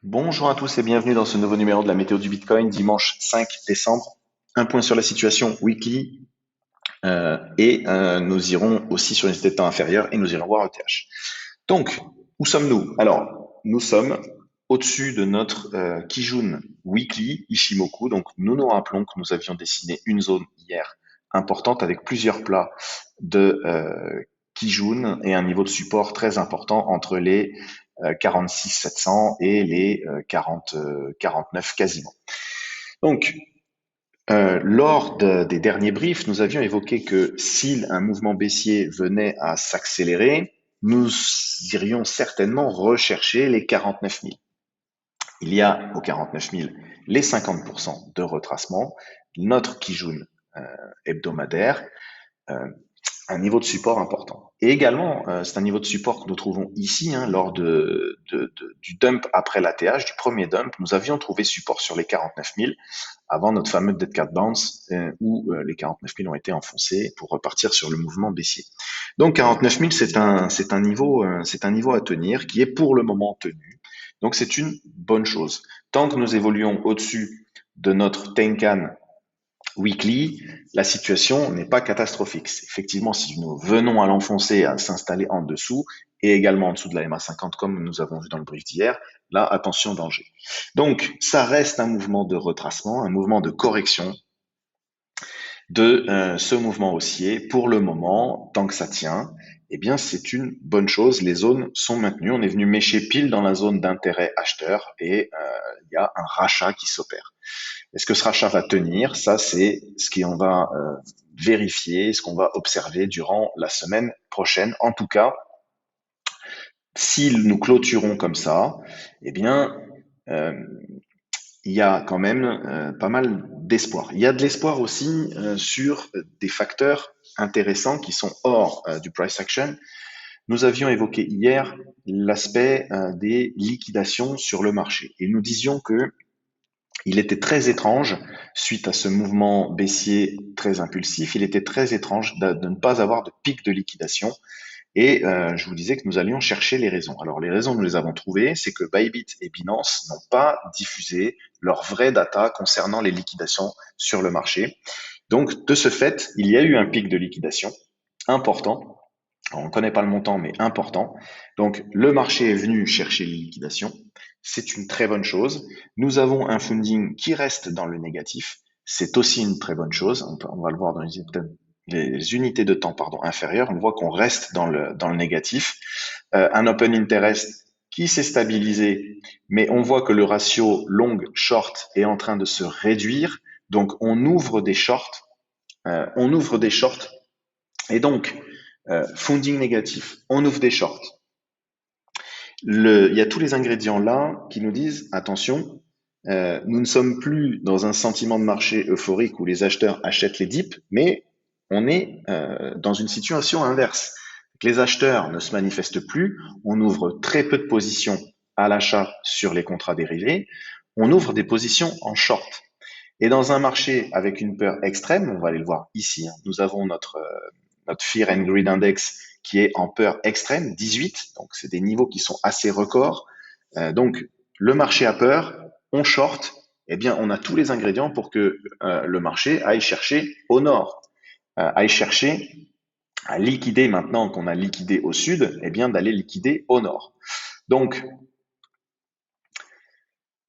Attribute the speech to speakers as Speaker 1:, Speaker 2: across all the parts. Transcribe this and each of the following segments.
Speaker 1: Bonjour à tous et bienvenue dans ce nouveau numéro de la météo du Bitcoin, dimanche 5 décembre. Un point sur la situation weekly nous irons aussi sur une unité de temps inférieure et nous irons voir ETH. Donc, où sommes-nous? Alors, nous sommes au-dessus de notre Kijun Weekly Ishimoku. Donc, nous nous rappelons que nous avions dessiné une zone hier importante avec plusieurs plats de Kijun et un niveau de support très important entre les 46 700 et les 49 quasiment. Donc, des derniers briefs, nous avions évoqué que si un mouvement baissier venait à s'accélérer, nous irions certainement rechercher les 49 000. Il y a aux 49 000 les 50% de retracement, notre Kijun hebdomadaire, euh, un niveau de support important. Et également, c'est un niveau de support que nous trouvons ici, lors du dump après l'ATH, du premier dump, nous avions trouvé support sur les 49 000 avant notre fameux dead cat bounce où les 49 000 ont été enfoncés pour repartir sur le mouvement baissier. Donc 49 000, c'est un niveau à tenir qui est pour le moment tenu. Donc c'est une bonne chose. Tant que nous évoluons au-dessus de notre Tenkan weekly, la situation n'est pas catastrophique. Effectivement, si nous venons à l'enfoncer, à s'installer en dessous, et également en dessous de la MA50, comme nous avons vu dans le brief d'hier, là, attention, danger. Donc, ça reste un mouvement de retracement, un mouvement de correction de ce mouvement haussier. Pour le moment, tant que ça tient, eh bien, c'est une bonne chose. Les zones sont maintenues. On est venu mécher pile dans la zone d'intérêt acheteur et il y a un rachat qui s'opère. Est-ce que ce rachat va tenir? Ça, c'est ce qu'on va vérifier, ce qu'on va observer durant la semaine prochaine. En tout cas, si nous clôturons comme ça, eh bien, euh, il y a quand même pas mal d'espoir. Il y a de l'espoir aussi sur des facteurs intéressants qui sont hors du price action. Nous avions évoqué hier l'aspect des liquidations sur le marché et nous disions que il était très étrange, suite à ce mouvement baissier très impulsif, il était très étrange de ne pas avoir de pic de liquidation. Et je vous disais que nous allions chercher les raisons. Alors les raisons, nous les avons trouvées, c'est que Bybit et Binance n'ont pas diffusé leur vraie data concernant les liquidations sur le marché. Donc de ce fait, il y a eu un pic de liquidation important. Alors, on ne connaît pas le montant, mais important. Donc, le marché est venu chercher les liquidations. C'est une très bonne chose. Nous avons un funding qui reste dans le négatif. C'est aussi une très bonne chose. On va le voir dans les unités de temps inférieures. On voit qu'on reste dans le négatif. Un open interest qui s'est stabilisé, mais on voit que le ratio long-short est en train de se réduire. Donc, on ouvre des shorts. Et donc, funding négatif, on ouvre des shorts. Il y a tous les ingrédients là qui nous disent attention, nous ne sommes plus dans un sentiment de marché euphorique où les acheteurs achètent les dips, mais on est dans une situation inverse. Les acheteurs ne se manifestent plus, on ouvre très peu de positions à l'achat sur les contrats dérivés, on ouvre des positions en short. Et dans un marché avec une peur extrême, on va aller le voir ici, nous avons notre Fear and Greed Index qui est en peur extrême, 18, donc c'est des niveaux qui sont assez records. Donc le marché a peur, on short, eh bien on a tous les ingrédients pour que le marché aille chercher au nord, aille chercher à liquider maintenant qu'on a liquidé au sud, eh bien d'aller liquider au nord. Donc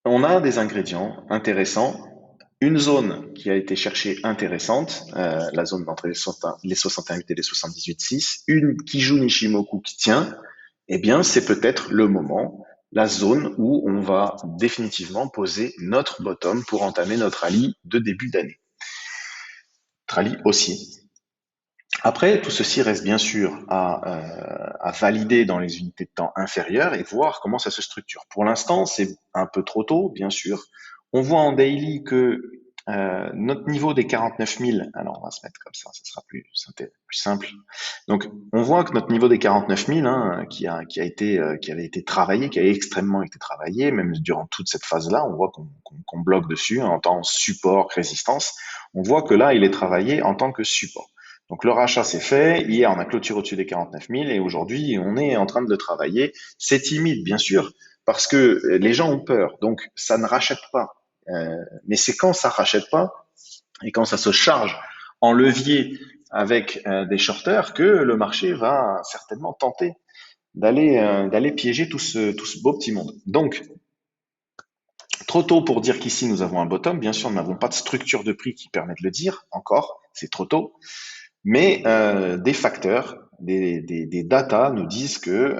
Speaker 1: on a des ingrédients intéressants. Une zone qui a été cherchée intéressante, la zone d'entre les 61,8 et les 78,6, une Kijun Ishimoku qui tient, eh bien, c'est peut-être le moment, la zone où on va définitivement poser notre bottom pour entamer notre rallye de début d'année. Notre rallye haussier. Après, tout ceci reste bien sûr à valider dans les unités de temps inférieures et voir comment ça se structure. Pour l'instant, c'est un peu trop tôt, bien sûr. On voit en daily que notre niveau des 49 000, alors on va se mettre comme ça sera plus simple. Donc, on voit que notre niveau des 49 000, qui avait été travaillé, qui a extrêmement été travaillé, même durant toute cette phase-là, on voit qu'on bloque dessus en tant que support, résistance. On voit que là, il est travaillé en tant que support. Donc le rachat c'est fait, hier on a clôturé au-dessus des 49 000 et aujourd'hui on est en train de le travailler. C'est timide bien sûr, parce que les gens ont peur, donc ça ne rachète pas. Mais c'est quand ça rachète pas et quand ça se charge en levier avec des shorters que le marché va certainement tenter d'aller piéger tout ce beau petit monde. Donc, trop tôt pour dire qu'ici nous avons un bottom. Bien sûr, nous n'avons pas de structure de prix qui permet de le dire encore, c'est trop tôt. Mais des facteurs, des data nous disent que,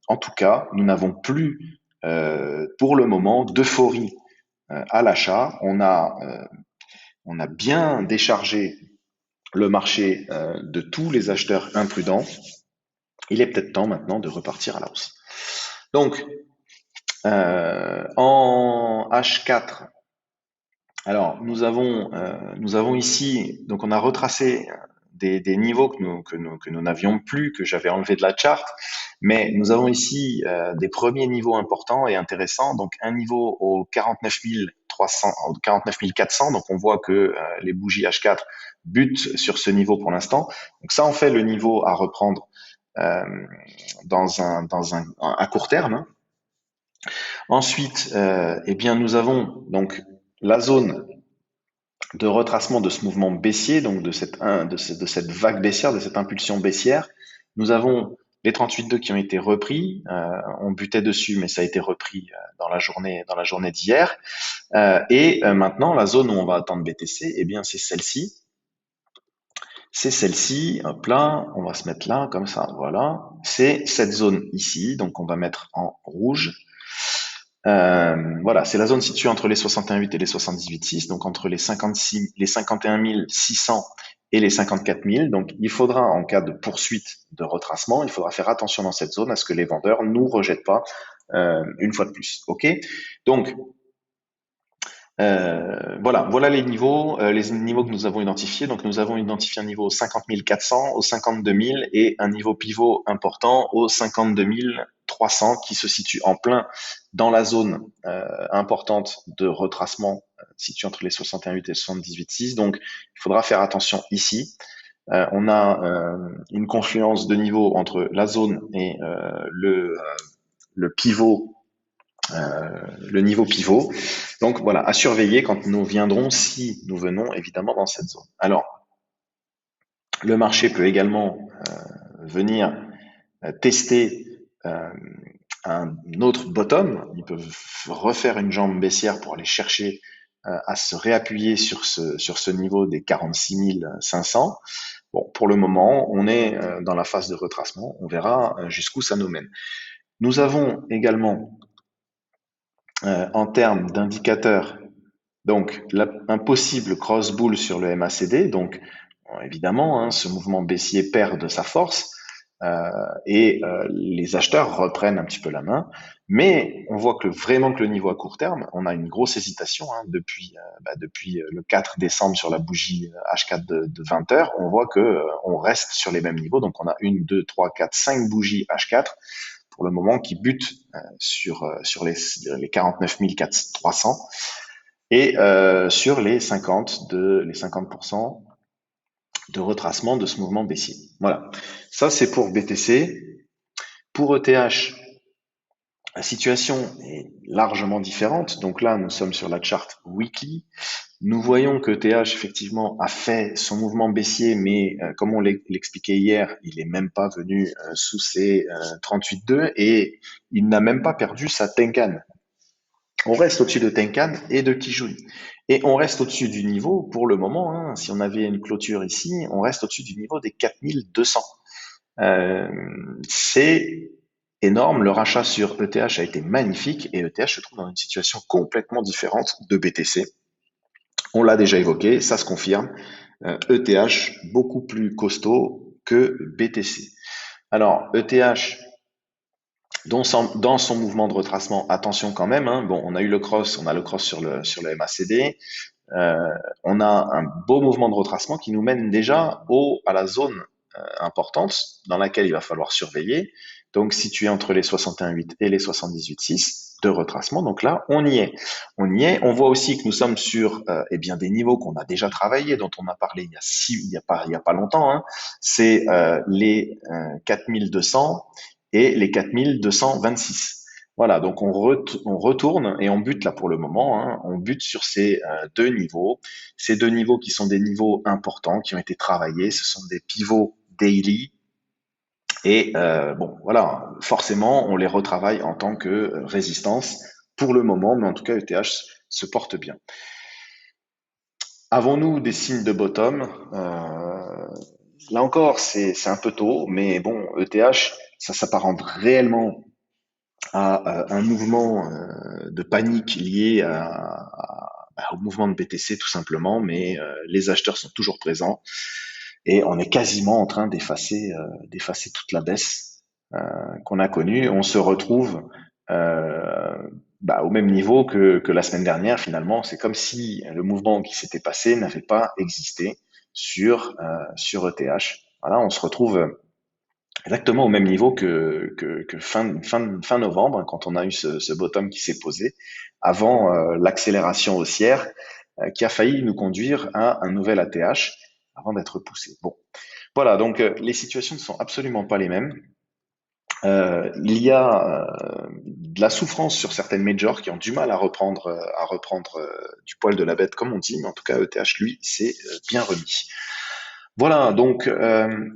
Speaker 1: en tout cas, nous n'avons plus pour le moment d'euphorie à l'achat. On a bien déchargé le marché de tous les acheteurs imprudents. Il est peut-être temps maintenant de repartir à la hausse. Donc, en H4, alors nous avons ici, donc on a retracé des niveaux que nous n'avions plus, que j'avais enlevé de la charte, mais nous avons ici des premiers niveaux importants et intéressants. Donc un niveau au 49 300, au 49 400, donc on voit que les bougies H4 butent sur ce niveau pour l'instant. Donc ça en fait le niveau à reprendre euh, dans un à court terme, hein. Ensuite, eh bien, nous avons donc la zone de retracement de ce mouvement baissier, donc de cette vague baissière, de cette impulsion baissière. Nous avons les 38,2 qui ont été repris. On butait dessus, mais ça a été repris dans la journée d'hier. Et maintenant, la zone où on va attendre BTC, eh bien, c'est celle-ci. C'est celle-ci, hop là, on va se mettre là, comme ça, voilà. C'est cette zone ici, donc on va mettre en rouge. Voilà, c'est la zone située entre les 61,8 et les 78,6, donc entre les 51 600 et les 54 000. Donc, il faudra, en cas de poursuite de retracement, il faudra faire attention dans cette zone à ce que les vendeurs nous rejettent pas une fois de plus. Ok. Donc, voilà les niveaux que nous avons identifiés. Donc, nous avons identifié un niveau au 50 400, au 52 000 et un niveau pivot important au 52 300 qui se situe en plein dans la zone importante de retracement située entre les 61,8 et 78,6. Donc, il faudra faire attention ici. On a une confluence de niveau entre la zone et le pivot le niveau pivot. Donc voilà, à surveiller quand nous viendrons, si nous venons évidemment dans cette zone. Alors, le marché peut également venir tester un autre bottom. Ils peuvent refaire une jambe baissière pour aller chercher à se réappuyer sur ce niveau des 46 500. Bon, pour le moment, on est dans la phase de retracement. On verra jusqu'où ça nous mène. Nous avons également en termes d'indicateurs, donc un possible cross bull sur le MACD, donc évidemment hein, ce mouvement baissier perd de sa force et les acheteurs reprennent un petit peu la main, mais on voit que vraiment que le niveau à court terme, on a une grosse hésitation hein, depuis le 4 décembre sur la bougie H4 de 20 heures, on voit que on reste sur les mêmes niveaux, donc on a 1, 2, 3, 4, 5 bougies H4 pour le moment qui butent sur les 49 300 et sur les 50% de retracement de ce mouvement baissier. Voilà, ça c'est pour BTC. Pour ETH, la situation est largement différente. Donc là, nous sommes sur la charte weekly. Nous voyons que ETH effectivement a fait son mouvement baissier, mais comme on l'expliquait hier, il est même pas venu sous ses 38,2 et il n'a même pas perdu sa Tenkan. On reste au-dessus de Tenkan et de Kijun. Et on reste au-dessus du niveau, pour le moment, hein, si on avait une clôture ici, on reste au-dessus du niveau des 4200. C'est énorme, le rachat sur ETH a été magnifique et ETH se trouve dans une situation complètement différente de BTC. On l'a déjà évoqué, ça se confirme. ETH beaucoup plus costaud que BTC. Alors, ETH, dans son mouvement de retracement, attention quand même, hein, bon, on a le cross sur le MACD, on a un beau mouvement de retracement qui nous mène déjà à la zone importante dans laquelle il va falloir surveiller, donc située entre les 61,8 et les 78,6 de retracement. Donc là, on y est. On y est. On voit aussi que nous sommes sur eh bien des niveaux qu'on a déjà travaillé, dont on a parlé il y a pas longtemps. Hein. C'est les 4200 et les 4226. Voilà, donc on retourne et on bute là pour le moment, hein, on bute sur ces deux niveaux. Ces deux niveaux qui sont des niveaux importants, qui ont été travaillés, ce sont des pivots daily. Et bon, voilà, forcément, on les retravaille en tant que résistance pour le moment, mais en tout cas, ETH se porte bien. Avons-nous des signes de bottom? Là encore, c'est un peu tôt, mais bon, ETH, ça s'apparente réellement à un mouvement de panique lié au mouvement de BTC tout simplement, mais les acheteurs sont toujours présents et on est quasiment en train d'effacer toute la baisse qu'on a connue. On se retrouve euh, au même niveau que la semaine dernière finalement. C'est comme si le mouvement qui s'était passé n'avait pas existé sur ETH. Voilà, on se retrouve exactement au même niveau que fin novembre, hein, quand on a eu ce bottom qui s'est posé, avant l'accélération haussière qui a failli nous conduire à un nouvel ATH avant d'être poussé. Bon, voilà, donc les situations ne sont absolument pas les mêmes. Il y a de la souffrance sur certaines majors qui ont du mal à reprendre du poil de la bête, comme on dit, mais en tout cas ETH, lui, s'est bien remis. Voilà, donc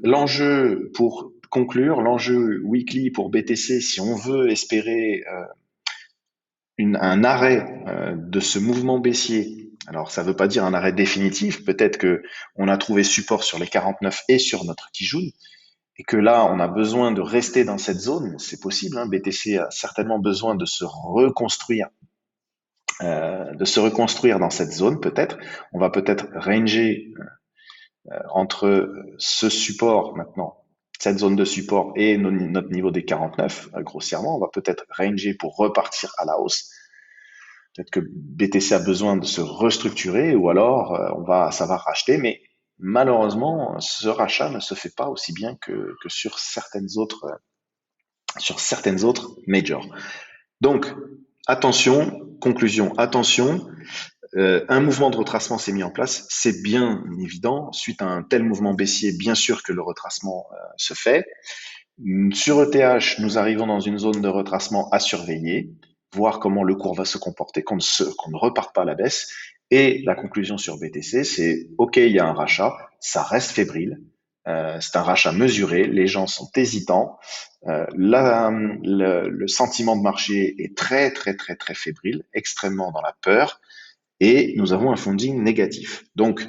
Speaker 1: l'enjeu pour conclure, l'enjeu weekly pour BTC, si on veut espérer un arrêt de ce mouvement baissier, alors ça ne veut pas dire un arrêt définitif, peut-être que on a trouvé support sur les 49 et sur notre Kijun, et que là on a besoin de rester dans cette zone, c'est possible, hein, BTC a certainement besoin de se reconstruire dans cette zone peut-être, on va peut-être ranger entre ce support maintenant, cette zone de support et notre niveau des 49, grossièrement, on va peut-être ranger pour repartir à la hausse. Peut-être que BTC a besoin de se restructurer ou alors ça va racheter, mais malheureusement, ce rachat ne se fait pas aussi bien que sur certaines autres majors. Donc, attention, conclusion, attention, un mouvement de retracement s'est mis en place, c'est bien évident. Suite à un tel mouvement baissier, bien sûr que le retracement se fait. Sur ETH, nous arrivons dans une zone de retracement à surveiller, voir comment le cours va se comporter, qu'on ne reparte pas à la baisse. Et la conclusion sur BTC, c'est OK, il y a un rachat, ça reste fébrile, c'est un rachat mesuré, les gens sont hésitants, le sentiment de marché est très très très très fébrile, extrêmement dans la peur, et nous avons un funding négatif. Donc,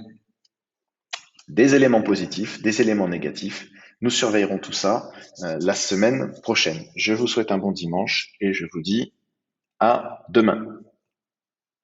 Speaker 1: des éléments positifs, des éléments négatifs. Nous surveillerons tout ça la semaine prochaine. Je vous souhaite un bon dimanche et je vous dis à demain.